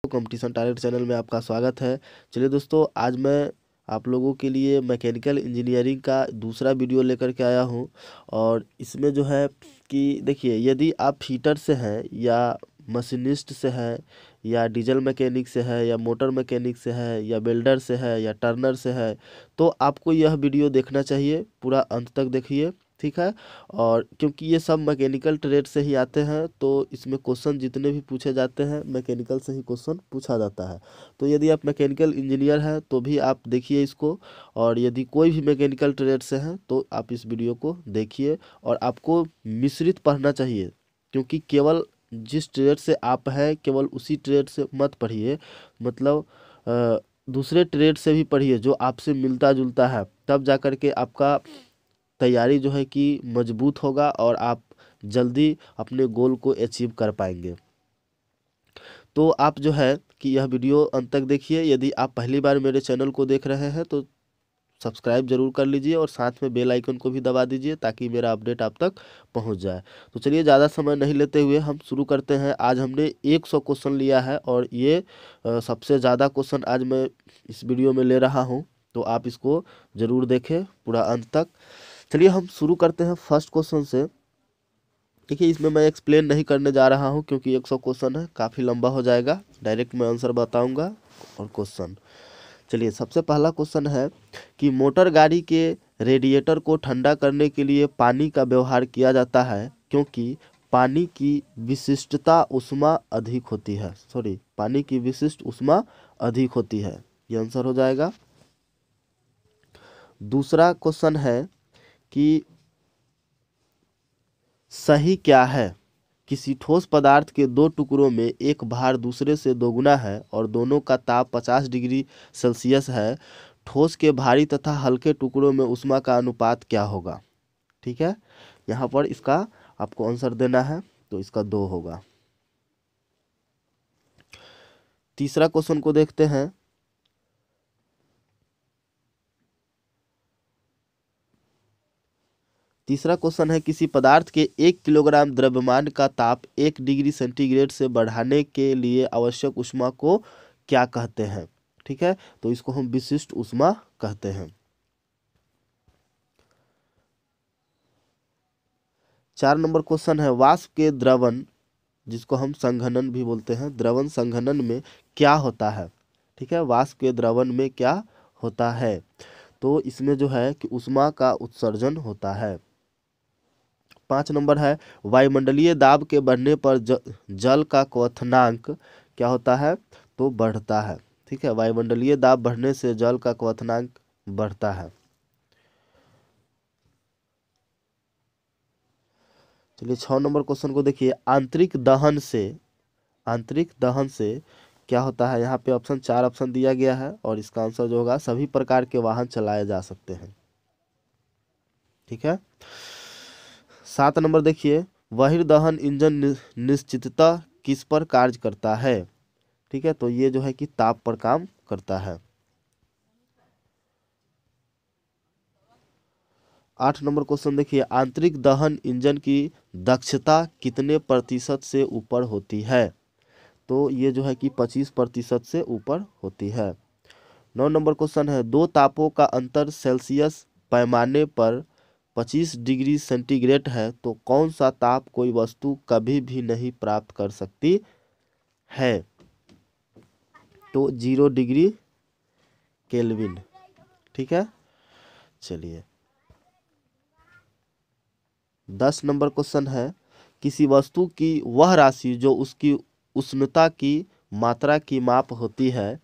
Competition target channel में आपका स्वागत है। चलिए दोस्तों, आज मैं आप लोगों के लिए मैकेनिकल इंजीनियरिंग का दूसरा वीडियो लेकर के आया हूं। और इसमें जो है कि देखिए, यदि आप फिटर से हैं या मशीनिस्ट से हैं या डीजल मैकेनिक से है या मोटर मैकेनिक से है या वेल्डर से है या टर्नर से है, तो आपको यह वीडियो देखना चाहिए। पूरा अंत तक देखिए, ठीक है। और क्योंकि ये सब मैकेनिकल ट्रेड से ही आते हैं, तो इसमें क्वेश्चन जितने भी पूछे जाते हैं मैकेनिकल से ही क्वेश्चन पूछा जाता है। तो यदि आप मैकेनिकल इंजीनियर हैं तो भी आप देखिए इसको, और यदि कोई भी मैकेनिकल ट्रेड से हैं तो आप इस वीडियो को देखिए। और आपको मिश्रित पढ़ना चाहिए, क्योंकि केवल जिस ट्रेड से आप हैं केवल उसी ट्रेड से मत पढ़िए, मतलब दूसरे ट्रेड से भी पढ़िए जो आपसे मिलता जुलता है, तब जा कर के आपका तैयारी जो है कि मजबूत होगा और आप जल्दी अपने गोल को अचीव कर पाएंगे। तो आप जो है कि यह वीडियो अंत तक देखिए। यदि आप पहली बार मेरे चैनल को देख रहे हैं तो सब्सक्राइब जरूर कर लीजिए और साथ में बेल आइकन को भी दबा दीजिए ताकि मेरा अपडेट आप तक पहुंच जाए। तो चलिए, ज़्यादा समय नहीं लेते हुए हम शुरू करते हैं। आज हमने 100 क्वेश्चन लिया है और ये सबसे ज़्यादा क्वेश्चन आज मैं इस वीडियो में ले रहा हूँ, तो आप इसको ज़रूर देखें पूरा अंत तक। चलिए हम शुरू करते हैं फर्स्ट क्वेश्चन से। देखिए, इसमें मैं एक्सप्लेन नहीं करने जा रहा हूँ क्योंकि 100 क्वेश्चन है, काफ़ी लंबा हो जाएगा। डायरेक्ट मैं आंसर बताऊंगा और क्वेश्चन। चलिए, सबसे पहला क्वेश्चन है कि मोटर गाड़ी के रेडिएटर को ठंडा करने के लिए पानी का व्यवहार किया जाता है क्योंकि पानी की विशिष्टता ऊष्मा अधिक होती है। पानी की विशिष्ट ऊष्मा अधिक होती है। ये आंसर हो जाएगा। दूसरा क्वेश्चन है कि सही क्या है। किसी ठोस पदार्थ के दो टुकड़ों में एक भार दूसरे से दोगुना है और दोनों का ताप 50 डिग्री सेल्सियस है। ठोस के भारी तथा हल्के टुकड़ों में ऊष्मा का अनुपात क्या होगा। ठीक है, यहाँ पर इसका आपको आंसर देना है, तो इसका 2 होगा। तीसरा क्वेश्चन को देखते हैं। तीसरा क्वेश्चन है, किसी पदार्थ के 1 किलोग्राम द्रव्यमान का ताप 1 डिग्री सेंटीग्रेड से बढ़ाने के लिए आवश्यक ऊष्मा को क्या कहते हैं। ठीक है, तो इसको हम विशिष्ट ऊष्मा कहते हैं। 4 नंबर क्वेश्चन है, वाष्प के द्रवण, जिसको हम संघनन भी बोलते हैं, द्रवण संघनन में क्या होता है। ठीक है, वाष्प के द्रवण में क्या होता है, तो इसमें जो है कि ऊष्मा का उत्सर्जन होता है। 5 नंबर है, वायुमंडलीय दाब के बढ़ने पर जल का क्वथनांक क्या होता है, तो बढ़ता है। ठीक है, वायुमंडलीय दाब बढ़ने से जल का क्वथनांक बढ़ता है। चलिए 6 नंबर क्वेश्चन को देखिए, आंतरिक दहन से क्या होता है। यहाँ पे ऑप्शन 4 ऑप्शन दिया गया है और इसका आंसर जो होगा, सभी प्रकार के वाहन चलाए जा सकते हैं। ठीक है। 7 नंबर देखिए, बहिर्दहन इंजन निश्चिततः किस पर कार्य करता है। ठीक है, तो ये जो है कि ताप पर काम करता है। 8 नंबर क्वेश्चन देखिए, आंतरिक दहन इंजन की दक्षता कितने प्रतिशत से ऊपर होती है, तो ये जो है कि 25% से ऊपर होती है। 9 नंबर क्वेश्चन है, दो तापों का अंतर सेल्सियस पैमाने पर 25 डिग्री सेंटीग्रेड है, तो कौन सा ताप कोई वस्तु कभी भी नहीं प्राप्त कर सकती है, तो 0 डिग्री केल्विन। ठीक है। चलिए 10 नंबर क्वेश्चन है, किसी वस्तु की वह राशि जो उसकी उष्णता की मात्रा की माप होती है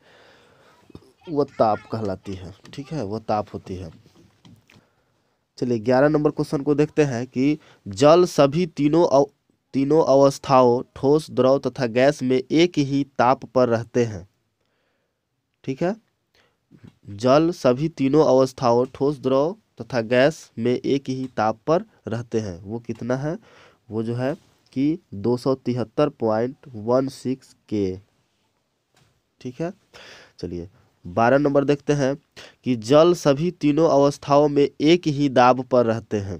वह ताप कहलाती है। ठीक है, वह ताप होती है। चलिए 11 नंबर क्वेश्चन को देखते हैं कि जल सभी तीनों अवस्थाओं ठोस, द्रव तथा गैस में एक ही ताप पर रहते हैं। ठीक है, जल सभी तीनों अवस्थाओं ठोस, द्रव तथा गैस में एक ही ताप पर रहते हैं। वो कितना है, वो जो है कि 273.16 के। ठीक है। चलिए 12 नंबर देखते हैं कि जल सभी तीनों अवस्थाओं में एक ही दाब पर रहते हैं,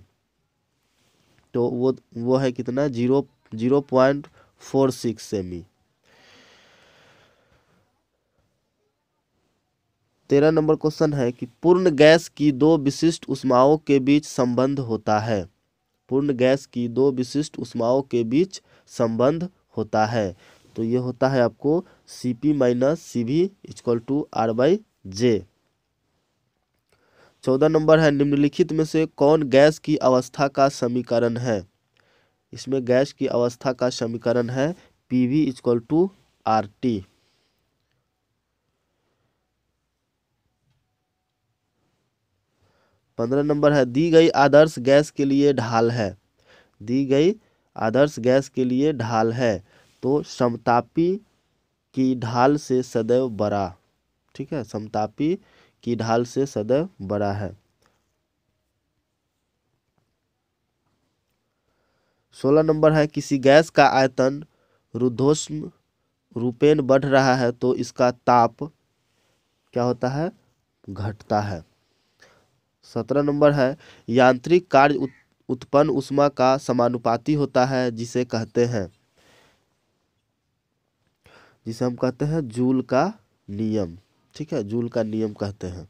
तो वो है कितना, 0.46 सेमी। 13 नंबर क्वेश्चन है कि पूर्ण गैस की दो विशिष्ट ऊष्माओं के बीच संबंध होता है। पूर्ण गैस की दो विशिष्ट ऊष्माओं के बीच संबंध होता है, तो ये होता है आपको Cp minus Cv equal to R/J। 14 number है निम्नलिखित में से कौन गैस की अवस्था का समीकरण है। इसमें गैस की अवस्था का समीकरण है Pv equal to RT। 15 number है दी गई आदर्श गैस के लिए ढाल है। दी गई आदर्श गैस के लिए ढाल है, तो समतापी की ढाल से सदैव बड़ा। ठीक है, समतापी की ढाल से सदैव बड़ा है। 16 नंबर है किसी गैस का आयतन रुद्धोष्म रूपेण बढ़ रहा है तो इसका ताप क्या होता है, घटता है। 17 नंबर है यांत्रिक कार्य उत्पन्न ऊष्मा का समानुपाती होता है जिसे हम कहते हैं जूल का नियम। ठीक है, जूल का नियम कहते हैं।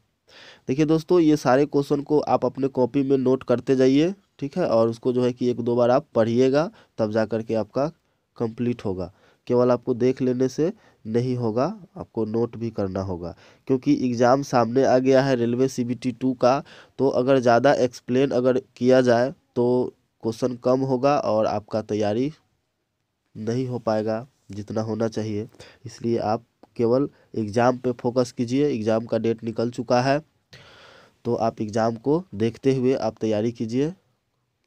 देखिए दोस्तों, ये सारे क्वेश्चन को आप अपने कॉपी में नोट करते जाइए। ठीक है, और उसको जो है कि एक दो बार आप पढ़िएगा, तब जा कर के आपका कंप्लीट होगा। केवल आपको देख लेने से नहीं होगा, आपको नोट भी करना होगा, क्योंकि एग्ज़ाम सामने आ गया है रेलवे CBT 2 का। तो अगर ज़्यादा एक्सप्लेन अगर किया जाए तो क्वेश्चन कम होगा और आपका तैयारी नहीं हो पाएगा जितना होना चाहिए। इसलिए आप केवल एग्ज़ाम पे फोकस कीजिए। एग्ज़ाम का डेट निकल चुका है, तो आप एग्ज़ाम को देखते हुए आप तैयारी कीजिए।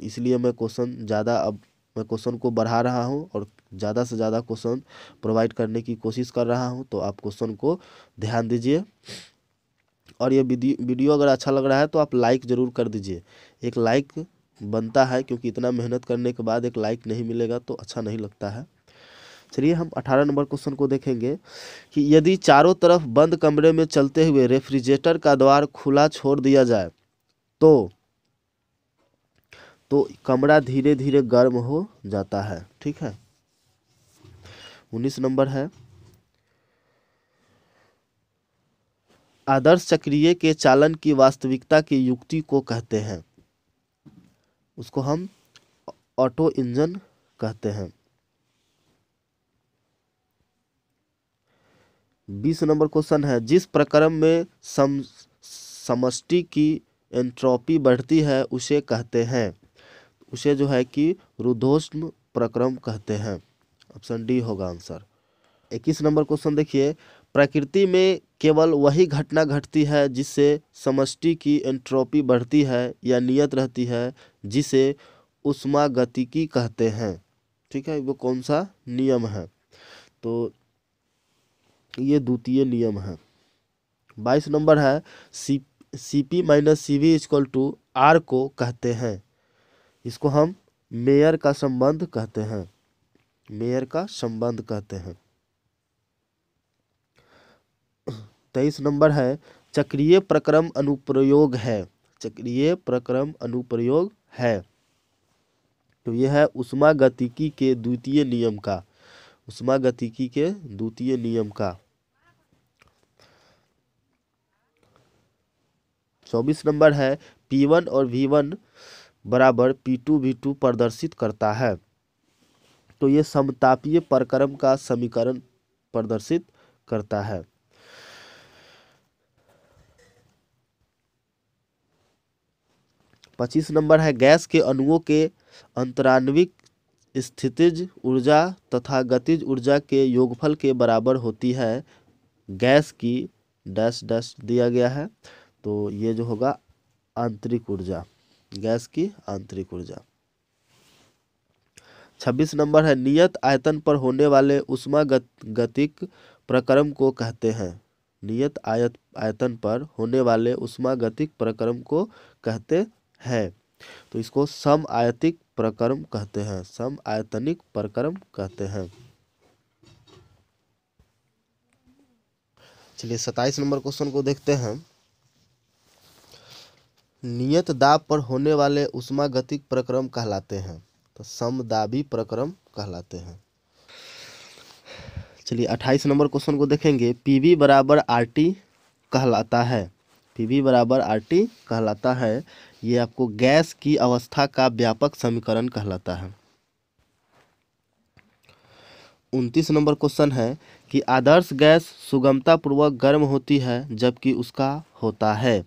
इसलिए मैं क्वेश्चन को बढ़ा रहा हूं और ज़्यादा से ज़्यादा क्वेश्चन प्रोवाइड करने की कोशिश कर रहा हूं, तो आप क्वेश्चन को ध्यान दीजिए। और ये वीडियो अगर अच्छा लग रहा है तो आप लाइक ज़रूर कर दीजिए। एक लाइक बनता है, क्योंकि इतना मेहनत करने के बाद एक लाइक नहीं मिलेगा तो अच्छा नहीं लगता है। चलिए हम 18 नंबर क्वेश्चन को देखेंगे कि यदि चारों तरफ बंद कमरे में चलते हुए रेफ्रिजरेटर का द्वार खुला छोड़ दिया जाए तो कमरा धीरे धीरे गर्म हो जाता है। ठीक है। 19 नंबर है आदर्श चक्रीय के चालन की वास्तविकता की युक्ति को कहते हैं, उसको हम ऑटो इंजन कहते हैं। 20 नंबर क्वेश्चन है जिस प्रक्रम में समष्टि की एंट्रोपी बढ़ती है उसे कहते हैं, उसे जो है कि रुद्धोष्म प्रक्रम कहते हैं। ऑप्शन डी होगा आंसर। 21 नंबर क्वेश्चन देखिए, प्रकृति में केवल वही घटना घटती है जिससे समष्टि की एंट्रोपी बढ़ती है या नियत रहती है, जिसे ऊष्मागतिकी कहते हैं। ठीक है, वो कौन सा नियम है, तो ये द्वितीय नियम है। 22 नंबर है Cp minus Cv equal to R को कहते हैं, इसको हम मेयर का संबंध कहते हैं। मेयर का संबंध कहते हैं। 23 नंबर है चक्रीय प्रक्रम अनुप्रयोग है। चक्रीय प्रक्रम अनुप्रयोग है, तो यह है ऊष्मागतिकी के द्वितीय नियम का। ऊष्मागतिकी के द्वितीय नियम का। 24 नंबर है P1 और V1 बराबर P2 V2 प्रदर्शित करता है, तो ये समतापीय प्रक्रम का समीकरण प्रदर्शित करता है। 25 नंबर है गैस के अणुओं के अंतराण्विक स्थितिज ऊर्जा तथा गतिज ऊर्जा के योगफल के बराबर होती है। गैस की डैश डैश दिया गया है, तो ये जो होगा आंतरिक ऊर्जा, गैस की आंतरिक ऊर्जा। 26 नंबर है नियत आयतन पर होने वाले ऊष्मागतिक प्रक्रम को कहते हैं। नियत आयतन पर होने वाले ऊष्मागतिक प्रक्रम को कहते हैं, तो इसको समआयतिक प्रक्रम कहते हैं। समआयतनिक प्रक्रम कहते हैं। चलिए 27 नंबर क्वेश्चन को देखते हैं। नियत दाब पर होने वाले ऊष्मागतिक प्रक्रम कहलाते हैं, तो समदाबी प्रक्रम कहलाते हैं। चलिए 28 नंबर क्वेश्चन को देखेंगे। Pv बराबर RT कहलाता है। पीवी बराबर आरटी कहलाता है। ये आपको गैस की अवस्था का व्यापक समीकरण कहलाता है। 29 नंबर क्वेश्चन है कि आदर्श गैस सुगमता पूर्वक गर्म होती है जबकि उसका होता है,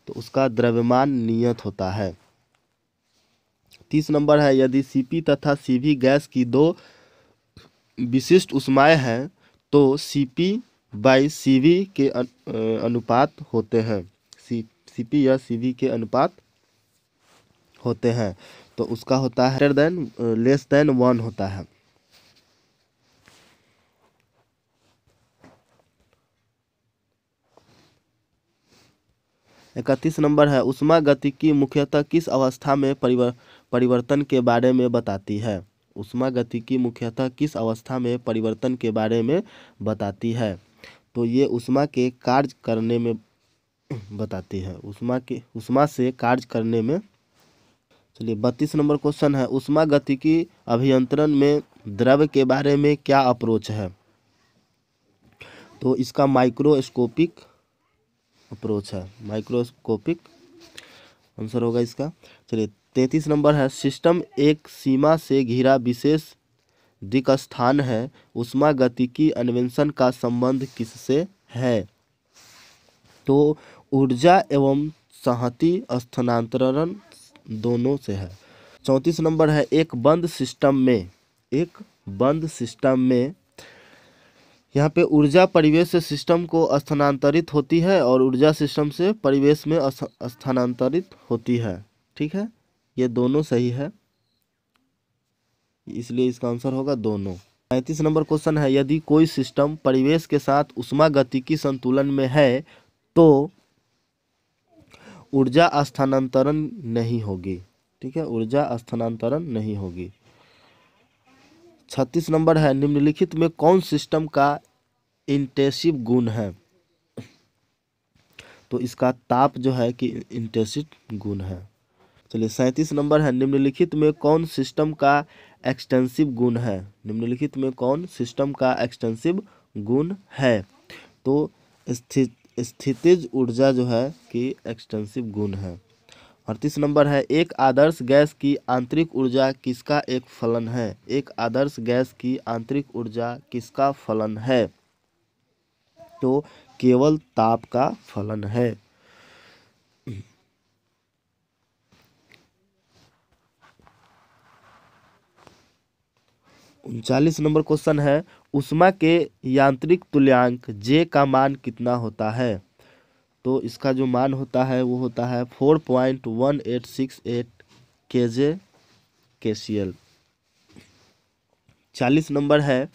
तो उसका द्रव्यमान नियत होता है। 30 नंबर है यदि सीपी तथा सीवी गैस की दो विशिष्ट ऊष्माएं हैं तो सीपी बाई सीवी के अनुपात होते हैं। सीपी या सीवी के अनुपात होते हैं, तो उसका होता है ग्रेटर देन लेस देन 1 होता है। इकतीस नंबर है ऊष्मागतिकी मुख्यतः किस अवस्था में परिवर्तन के बारे में बताती है। ऊष्मागतिकी मुख्यतः किस अवस्था में परिवर्तन के बारे में बताती है, तो ये ऊष्मा के कार्य करने में बताती है। ऊष्मा से कार्य करने में। चलिए 32 नंबर क्वेश्चन है ऊष्मागतिकी अभियंत्रण में द्रव के बारे में क्या अप्रोच है, तो इसका माइक्रोस्कोपिक अप्रोच है। माइक्रोस्कोपिक आंसर होगा इसका। चलिए 33 नंबर है सिस्टम एक सीमा से घिरा विशेष दिक्स्थान है, ऊष्मागतिकी अन्वेषण का संबंध किससे है, तो ऊर्जा एवं संहति स्थानांतरण दोनों से है। 34 नंबर है एक बंद सिस्टम में यहाँ पे ऊर्जा परिवेश से सिस्टम को स्थानांतरित होती है और ऊर्जा सिस्टम से परिवेश में स्थानांतरित होती है। ठीक है, ये दोनों सही है, इसलिए इसका आंसर होगा दोनों। 35 नंबर क्वेश्चन है यदि कोई सिस्टम परिवेश के साथ ऊष्मागतिकी संतुलन में है तो ऊर्जा स्थानांतरण नहीं होगी। ठीक है, ऊर्जा स्थानांतरण नहीं होगी। 36 नंबर है निम्नलिखित में कौन सिस्टम का इंटेंसिव गुण है, तो इसका ताप जो है कि इंटेंसिव गुण है। चलिए 37 नंबर है निम्नलिखित में कौन सिस्टम का एक्सटेंसिव गुण है। निम्नलिखित में कौन सिस्टम का एक्सटेंसिव गुण है, तो स्थितिज ऊर्जा जो है कि एक्सटेंसिव गुण है। 38 नंबर है एक आदर्श गैस की आंतरिक ऊर्जा किसका एक फलन है। एक आदर्श गैस की आंतरिक ऊर्जा किसका फलन है, तो केवल ताप का फलन है। 39 नंबर क्वेश्चन है ऊष्मा के यांत्रिक तुल्यांक J का मान कितना होता है, तो इसका जो मान होता है वो होता है 4.1868 kJ KCL। 40 नंबर है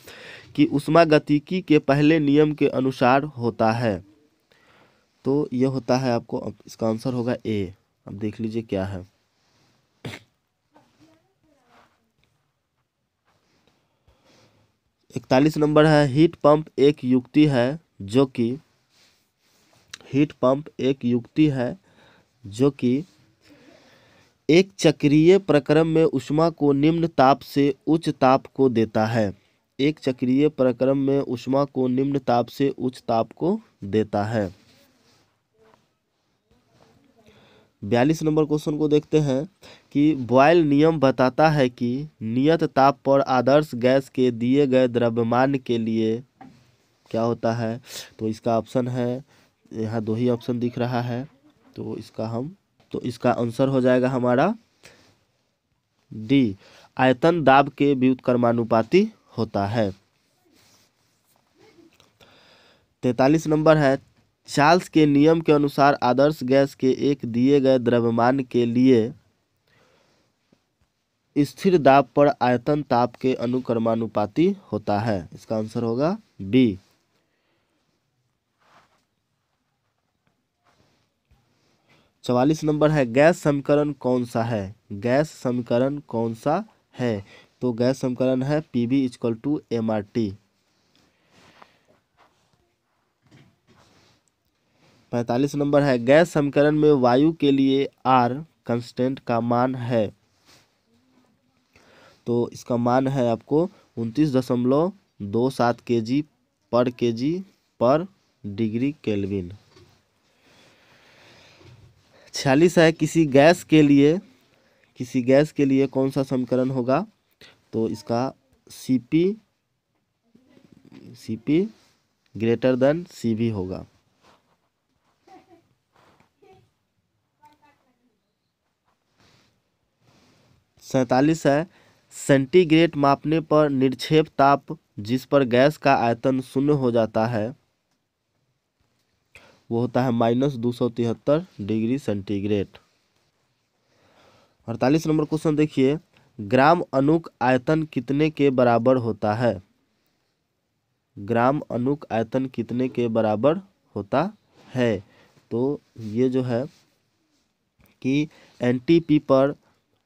कि ऊष्मागतिकी के पहले नियम के अनुसार होता है, तो ये होता है आपको, अब इसका आंसर होगा ए। अब देख लीजिए क्या है। 41 नंबर है हीट पंप एक युक्ति है जो कि एक चक्रीय प्रक्रम में ऊष्मा को निम्न ताप से उच्च ताप को देता है। एक चक्रीय प्रक्रम में ऊष्मा को निम्न ताप से उच्च ताप को देता है। 42 नंबर क्वेश्चन को देखते हैं कि बॉयल नियम बताता है कि नियत ताप पर आदर्श गैस के दिए गए द्रव्यमान के लिए क्या होता है, तो इसका ऑप्शन है, यहाँ दो ही ऑप्शन दिख रहा है, तो इसका आंसर हो जाएगा हमारा डी, आयतन दाब के व्युत्क्रमानुपाती होता है। 43 नंबर है चार्ल्स के नियम के अनुसार आदर्श गैस के एक दिए गए द्रव्यमान के लिए स्थिर दाब पर आयतन ताप के अनुक्रमानुपाती होता है। इसका आंसर होगा बी। 44 नंबर है गैस समीकरण कौन सा है। गैस समीकरण कौन सा है, तो गैस समीकरण है PV equal to MRT। 45 number है गैस समीकरण में वायु के लिए R कांस्टेंट का मान है, तो इसका मान है आपको 29.27 kg पर डिग्री केल्विन। 46 है किसी गैस के लिए कौन सा समीकरण होगा, तो इसका Cp ग्रेटर देन Cv होगा। सैंतालीस है सेंटीग्रेड मापने पर निरपेक्ष ताप जिस पर गैस का आयतन शून्य हो जाता है वो होता है -273 डिग्री सेंटीग्रेड। 48 नंबर क्वेश्चन देखिए, ग्राम अणुक आयतन कितने के बराबर होता है। ग्राम अणुक आयतन कितने के बराबर होता है, तो ये जो है कि एनटीपी पर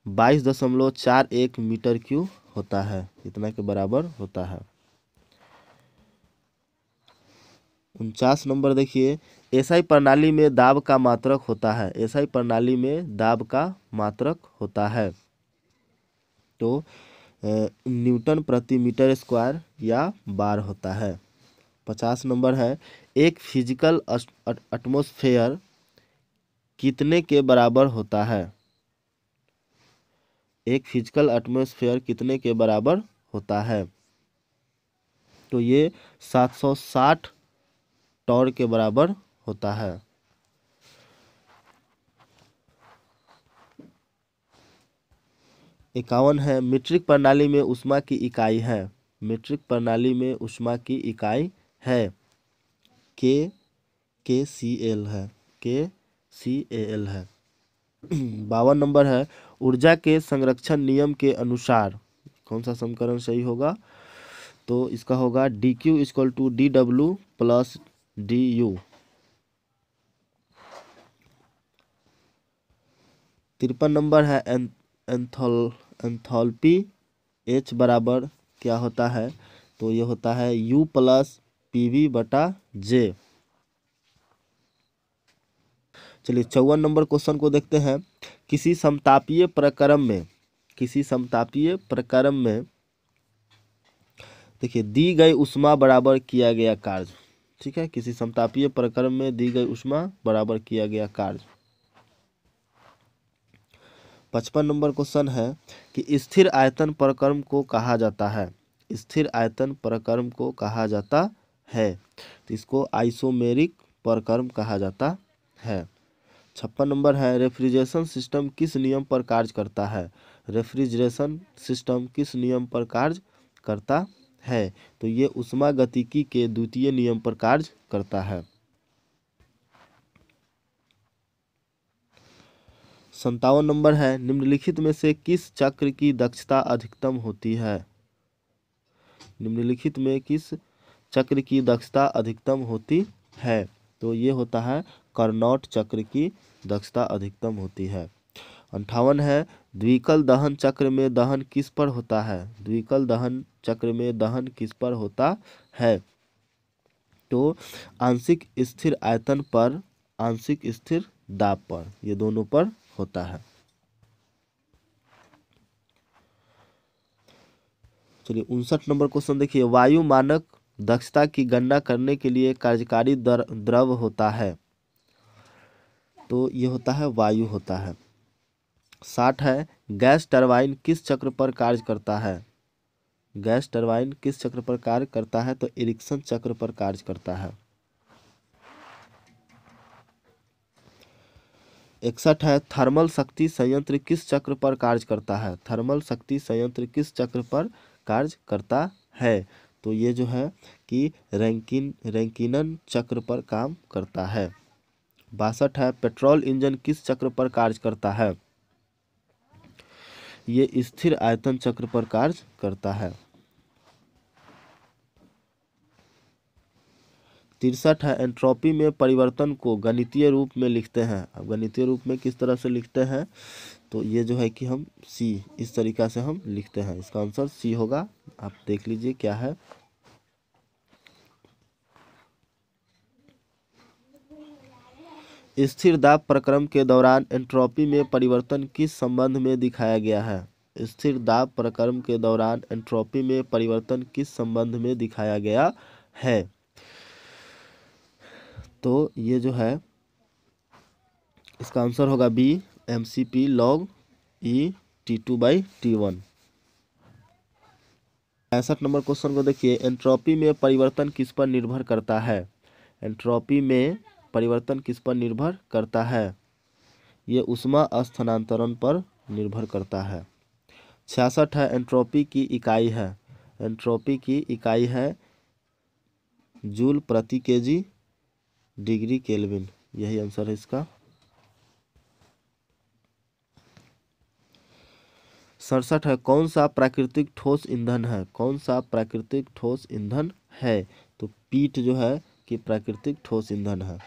22.41 मीटर क्यूब होता है, इतना के बराबर होता है। 49 नंबर देखिए, एसआई प्रणाली में दाब का मात्रक होता है। एसआई प्रणाली में दाब का मात्रक होता है तो न्यूटन प्रति मीटर स्क्वायर या बार होता है। 50 नंबर है, एक फिजिकल एटमॉस्फेयर कितने के बराबर होता है। एक फिजिकल एटमॉस्फेयर कितने के बराबर होता है, तो ये 760 टॉर के बराबर होता है। 51 है, मीट्रिक प्रणाली में ऊष्मा की इकाई है। मीट्रिक प्रणाली में ऊष्मा की इकाई है KCl है, KCal है। 52 नंबर है, ऊर्जा के संरक्षण नियम के अनुसार कौन सा समीकरण सही होगा, तो इसका होगा dq = dw + du। 53 नंबर है, एंथैल्पी H बराबर क्या होता है, तो ये होता है U + PV/J। चलिए 54 नंबर क्वेश्चन को देखते हैं, किसी समतापीय प्रक्रम में देखिए दी गई ऊष्मा बराबर किया गया कार्य। ठीक है, किसी समतापीय प्रक्रम में दी गई ऊष्मा बराबर किया गया कार्य। 55 नंबर क्वेश्चन है कि स्थिर आयतन प्रक्रम को कहा जाता है। स्थिर आयतन प्रक्रम को कहा जाता है, तो इसको आइसोमेरिक प्रक्रम कहा जाता है। 56 नंबर है, रेफ्रिजरेशन सिस्टम किस नियम पर कार्य करता है। रेफ्रिजरेशन सिस्टम किस नियम पर कार्य करता है, तो ये ऊष्मागतिकी के द्वितीय नियम पर कार्य करता है। 57 नंबर है, निम्नलिखित में से किस चक्र की दक्षता अधिकतम होती है। निम्नलिखित में किस चक्र की दक्षता अधिकतम होती है, तो ये होता है कार्नोट चक्र की दक्षता अधिकतम होती है। 58 है, द्विकल दहन चक्र में दहन किस पर होता है। द्विकल दहन चक्र में दहन किस पर होता है, तो आंशिक स्थिर आयतन पर आंशिक स्थिर दाब पर, ये दोनों पर होता है। चलिए 59 नंबर क्वेश्चन देखिए, वायु मानक दक्षता की गणना करने के लिए कार्यकारी द्रव होता है, तो ये होता है वायु होता है। 60 है, गैस टरबाइन किस चक्र पर कार्य करता है। गैस टरबाइन किस चक्र पर कार्य करता है, तो एरिक्सन चक्र पर कार्य करता है। 61 है, थर्मल शक्ति संयंत्र किस चक्र पर कार्य करता है। थर्मल शक्ति संयंत्र किस चक्र पर कार्य करता है, तो ये जो है कि रैंकिनन चक्र पर काम करता है। 62 है, पेट्रोल इंजन किस चक्र पर कार्य करता है। ये स्थिर आयतन चक्र पर कार्य करता है। 63 है, एंट्रोपी में परिवर्तन को गणितीय रूप में लिखते हैं। अब गणितीय रूप में किस तरह से लिखते हैं, तो ये जो है कि हम C इस तरीका से हम लिखते हैं। इसका आंसर C होगा, आप देख लीजिए क्या है। स्थिर दाब प्रक्रम के दौरान एंट्रोपी में परिवर्तन किस संबंध में दिखाया गया है। स्थिर दाब प्रक्रम के दौरान एंट्रोपी में परिवर्तन किस संबंध में दिखाया गया है, तो ये जो है इसका आंसर होगा B, mCp log E T2/T1। 65 number question को देखिए, एंट्रोपी में परिवर्तन किस पर निर्भर करता है? एंट्रोपी में परिवर्तन किस पर निर्भर करता है? ये ऊष्मा स्थानांतरण पर निर्भर करता है। 66 है, एंट्रोपी की इकाई है। एंट्रोपी की इकाई है जूल प्रति केजी डिग्री केल्विन, यही आंसर है इसका। 67 है, कौन सा प्राकृतिक ठोस ईंधन है? कौन सा प्राकृतिक ठोस ईंधन है? तो पीट जो है कि प्राकृतिक ठोस ईंधन है।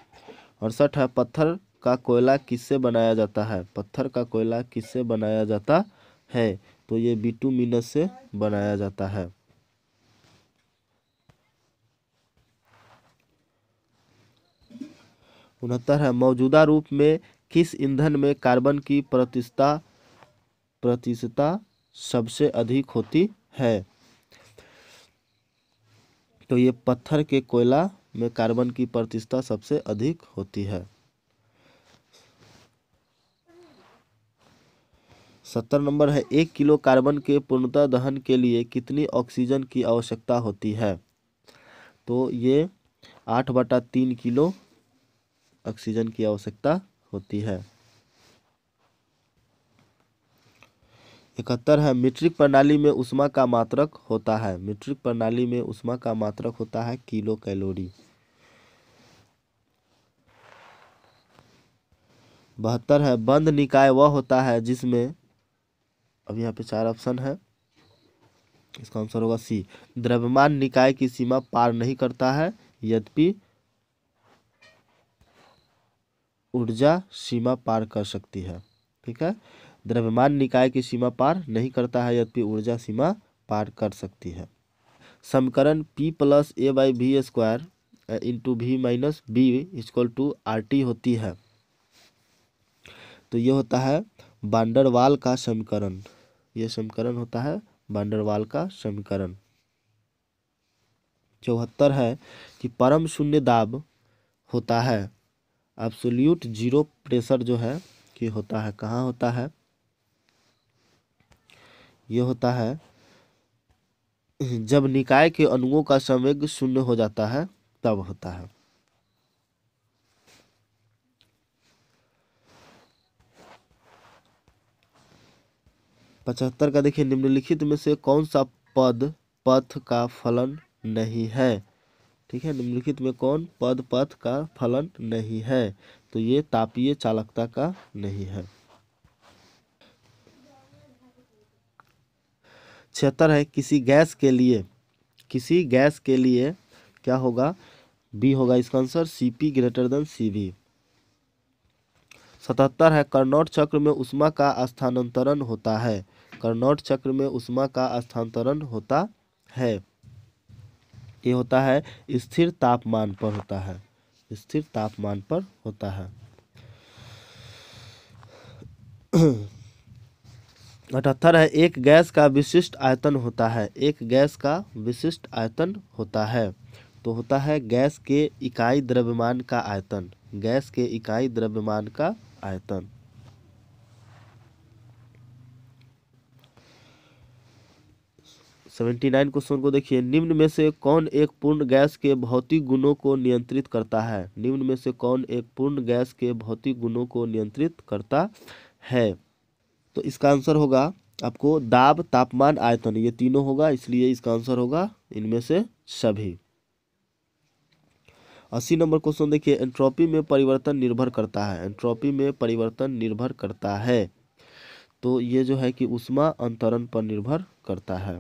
68 है, पत्थर का कोयला किससे बनाया जाता है? पत्थर का कोयला किससे बनाया जाता है? तो ये बिटुमिनस से बनाया जाता है। 69 है, मौजूदा रूप में किस ईंधन में कार्बन की प्रतिशतता सबसे अधिक होती है? तो ये पत्थर के कोयला में कार्बन की प्रतिशतता सबसे अधिक होती है। 70 नंबर है, 1 किलो कार्बन के पूर्णतः दहन के लिए कितनी ऑक्सीजन की आवश्यकता होती है? तो ये 8/3 किलो ऑक्सीजन की आवश्यकता होती है। 71 है, मीट्रिक प्रणाली में ऊष्मा का मात्रक होता है। मीट्रिक प्रणाली में ऊष्मा का मात्रक होता है किलो कैलोरी। 72 है, बंद निकाय वह होता है जिसमें, अब यहाँ पे 4 ऑप्शन है, इसका आंसर होगा सी, द्रव्यमान निकाय की सीमा पार नहीं करता है यद्यपि ऊर्जा सीमा पार कर सकती है। ठीक है, द्रव्यमान निकाय की सीमा पार नहीं करता है यद्यपि ऊर्जा सीमा पार कर सकती है। समीकरण P + A/V² into V - B = RT होती है। तो ये होता है वान डेर वाल का समीकरण। ये समीकरण होता है वान डेर वाल का समीकरण। 74 है कि परम शून्य दाब होता है, एब्सोल्यूट जीरो प्रेशर जो है कि होता है, कहाँ होता है? ये होता है जब निकाय के अणुओं का संवेग शून्य हो जाता है, तब होता है। पचहत्तर का देखिए, निम्नलिखित में से कौन सा पथ का फलन नहीं है? ठीक है, निम्नलिखित में कौन पथ का फलन नहीं है? तो ये तापीय चालकता का नहीं है। 76 है, किसी गैस के लिए क्या होगा? बी होगा इसका आंसर, Cp > Cv। 77 है, कार्नोट चक्र में ऊष्मा का स्थानांतरण होता है। कार्नोट चक्र में ऊष्मा का स्थानांतरण होता है, ये होता है स्थिर तापमान पर होता है, स्थिर तापमान पर होता है। 78 है, एक गैस का विशिष्ट आयतन होता है। एक गैस का विशिष्ट आयतन होता है, तो होता है गैस के इकाई द्रव्यमान का आयतन। गैस के इकाई द्रव्यमान का आयतन। 79 क्वेश्चन को देखिए, निम्न में से कौन एक पूर्ण गैस के भौतिक गुणों को नियंत्रित करता है? निम्न में से कौन एक पूर्ण गैस के भौतिक गुणों को नियंत्रित करता है? तो इसका आंसर होगा आपको दाब, तापमान, आयतन, ये तीनों होगा, इसलिए इसका आंसर होगा इनमें से सभी। 80 नंबर क्वेश्चन देखिए, एंट्रोपी में परिवर्तन निर्भर करता है। एंट्रोपी में परिवर्तन निर्भर करता है, तो ये जो है कि ऊष्मा अंतरण पर निर्भर करता है।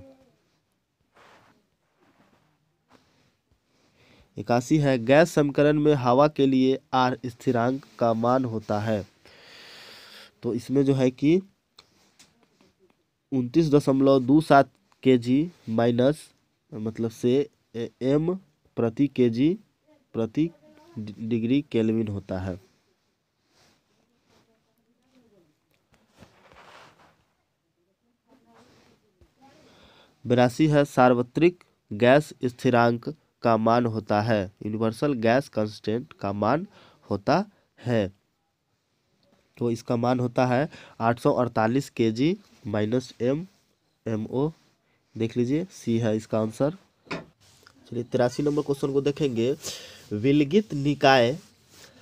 81 है, गैस समीकरण में हवा के लिए R स्थिरांक का मान होता है। तो इसमें जो है कि 29.27 kg माइनस मतलब से m प्रति kg प्रति डिग्री केल्विन होता है। 82 है, सार्वत्रिक गैस स्थिरांक का मान होता है, यूनिवर्सल गैस कांस्टेंट का मान होता है। तो इसका मान होता है 848 kg माइनस MO। देख लीजिए, सी है इसका आंसर। चलिए 83 नंबर क्वेश्चन को देखेंगे। विलगित निकाय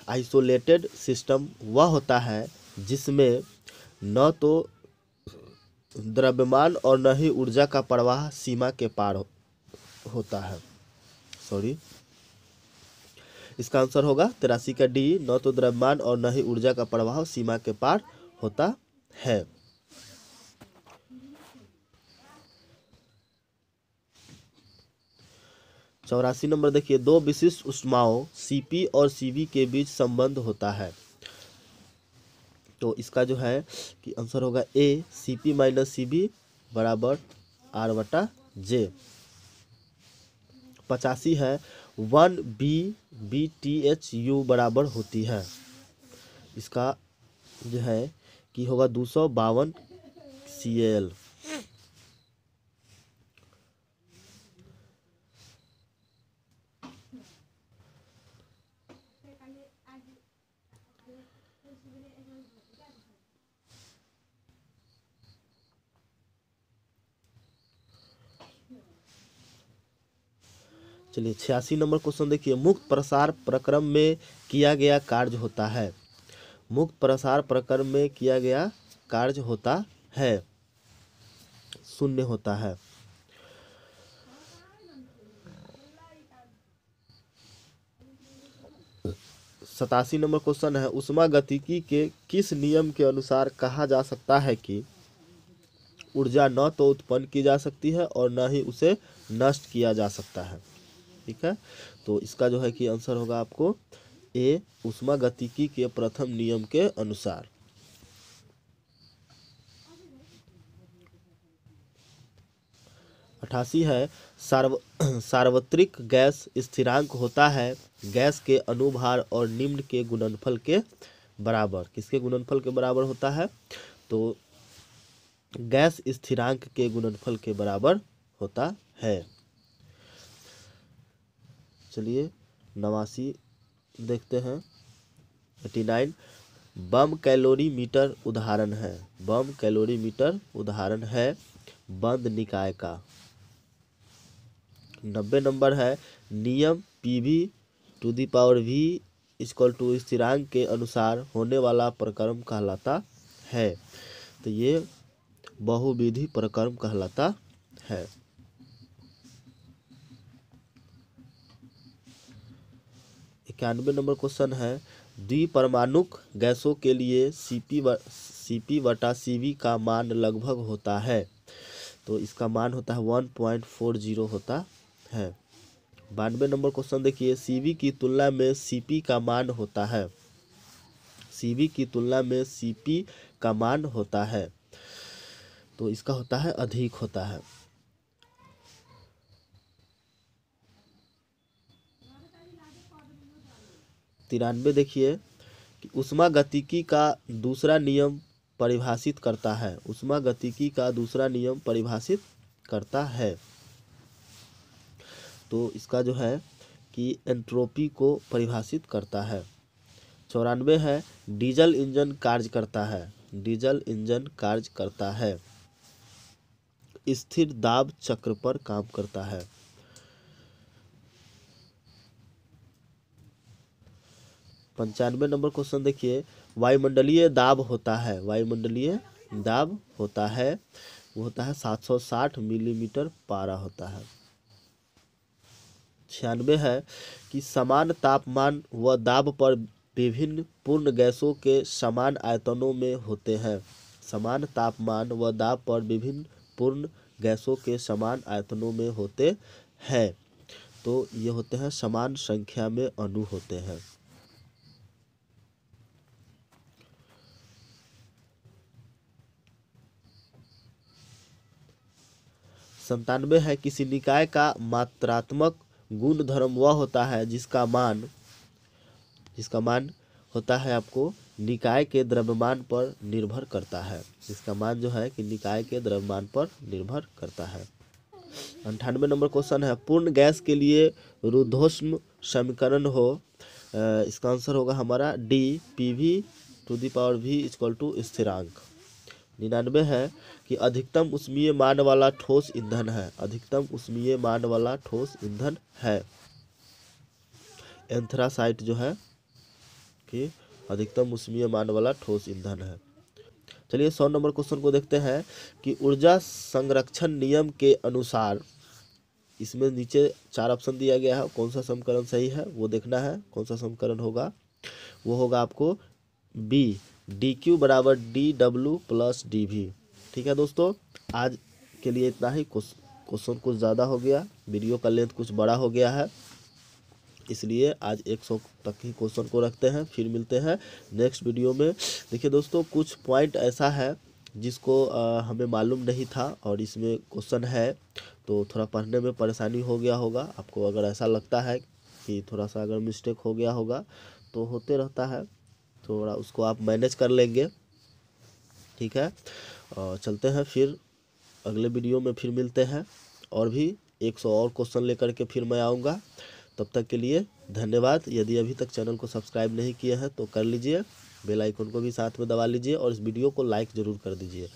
आइसोलेटेड सिस्टम वह होता है जिसमें न तो द्रव्यमान और न ही ऊर्जा का प्रवाह सीमा के पार होता है। सॉरी, इसका आंसर होगा 83 का डी, न तो द्रव्यमान और न ही ऊर्जा का प्रवाह सीमा के पार होता है। चौरासी नंबर देखिए, दो विशिष्ट ऊष्माओं Cp और Cv के बीच संबंध होता है। तो इसका जो है कि आंसर होगा ए, Cp माइनस Cv बराबर R/J। 85 है 1 BTHU बराबर होती है। इसका जो है कि होगा 252 Cl। चलिए 86 नंबर क्वेश्चन देखिए, मुक्त प्रसार प्रक्रम में किया गया कार्य होता है। मुक्त प्रसार प्रक्रम में किया गया कार्य होता है, शून्य होता है। सतासी नंबर क्वेश्चन है, ऊष्मागतिकी के किस नियम के अनुसार कहा जा सकता है कि ऊर्जा न तो उत्पन्न की जा सकती है और न ही उसे नष्ट किया जा सकता है। ठीक है, तो इसका जो है कि आंसर होगा आपको ए, ऊष्मागतिकी के प्रथम नियम के अनुसार। अठासी है सार्वत्रिक गैस स्थिरांक होता है गैस के अनुभार और निम्न के गुणनफल के बराबर। किसके गुणनफल के बराबर होता है? तो गैस स्थिरांक के गुणनफल के बराबर होता है। चलिए 89 देखते हैं। 89 बम कैलोरीमीटर उदाहरण है। बम कैलोरीमीटर उदाहरण है बंद निकाय का। 90 नंबर है नियम PV⁵ = स्थिरांक के अनुसार होने वाला प्रक्रम कहलाता है। तो ये बहुविधि प्रक्रम कहलाता है। 91 नंबर क्वेश्चन है द्विपरमाणुक गैसों के लिए Cp/Cv का मान लगभग होता है। तो इसका मान होता है 1.40 होता है। 92 नंबर क्वेश्चन देखिए, Cv की तुलना में Cp का मान होता है। Cv की तुलना में Cp का मान होता है, तो इसका होता है अधिक होता है। तिरानवे देखिए कि ऊष्मागतिकी का दूसरा नियम परिभाषित करता है। ऊष्मागतिकी का दूसरा नियम परिभाषित करता है, तो इसका जो है कि एंट्रोपी को परिभाषित करता है। 94 है डीजल इंजन कार्य करता है। डीजल इंजन कार्य करता है, स्थिर दाब चक्र पर काम करता है। 95 नंबर क्वेश्चन देखिए, वायुमंडलीय दाब होता है। वायुमंडलीय दाब होता है, वो होता है 760 मिलीमीटर पारा होता है। 96 है कि समान तापमान व दाब पर विभिन्न पूर्ण गैसों के समान आयतनों में होते हैं। समान तापमान व दाब पर विभिन्न पूर्ण गैसों के समान आयतनों में होते हैं, तो ये होते हैं समान संख्या में अणु होते हैं। संतानवे है किसी निकाय का मात्रात्मक गुण धर्म वह होता है जिसका मान होता है आपको निकाय के द्रव्यमान पर निर्भर करता है। इसका मान जो है कि निकाय के द्रव्यमान पर निर्भर करता है। 98 नंबर क्वेश्चन है पूर्ण गैस के लिए रुद्धोष्म समीकरण हो। इसका आंसर होगा हमारा D, PV to the power v equal to स्थिरांक। 99 है कि अधिकतम ऊष्मीय मान वाला ठोस ईंधन है, अधिकतम ऊष्मीय मान वाला ठोस ईंधन है एंथ्रासाइट जो है कि अधिकतम ऊष्मीय मान वाला ठोस ईंधन है। चलिए 100 नंबर क्वेश्चन को देखते हैं कि ऊर्जा संरक्षण नियम के अनुसार, इसमें नीचे 4 ऑप्शन दिया गया है, कौन सा समीकरण सही है वो देखना है। कौन सा समीकरण होगा, वो होगा आपको बी, डी क्यू बराबर D W plus D V. ठीक है दोस्तों, आज के लिए इतना ही। क्वेश्चन कुछ ज़्यादा हो गया, वीडियो का लेंथ कुछ बड़ा हो गया है, इसलिए आज 100 तक ही क्वेश्चन को रखते हैं। फिर मिलते हैं नेक्स्ट वीडियो में। देखिए दोस्तों, कुछ पॉइंट ऐसा है जिसको हमें मालूम नहीं था और इसमें क्वेश्चन है, तो थोड़ा पढ़ने में परेशानी हो गया होगा आपको। अगर ऐसा लगता है कि थोड़ा सा अगर मिस्टेक हो गया होगा तो होते रहता है, थोड़ा उसको आप मैनेज कर लेंगे। ठीक है, चलते हैं फिर अगले वीडियो में फिर मिलते हैं, और भी 100 और क्वेश्चन लेकर के फिर मैं आऊँगा। तब तक के लिए धन्यवाद। यदि अभी तक चैनल को सब्सक्राइब नहीं किए हैं तो कर लीजिए, बेल आइकन को भी साथ में दबा लीजिए और इस वीडियो को लाइक ज़रूर कर दीजिए।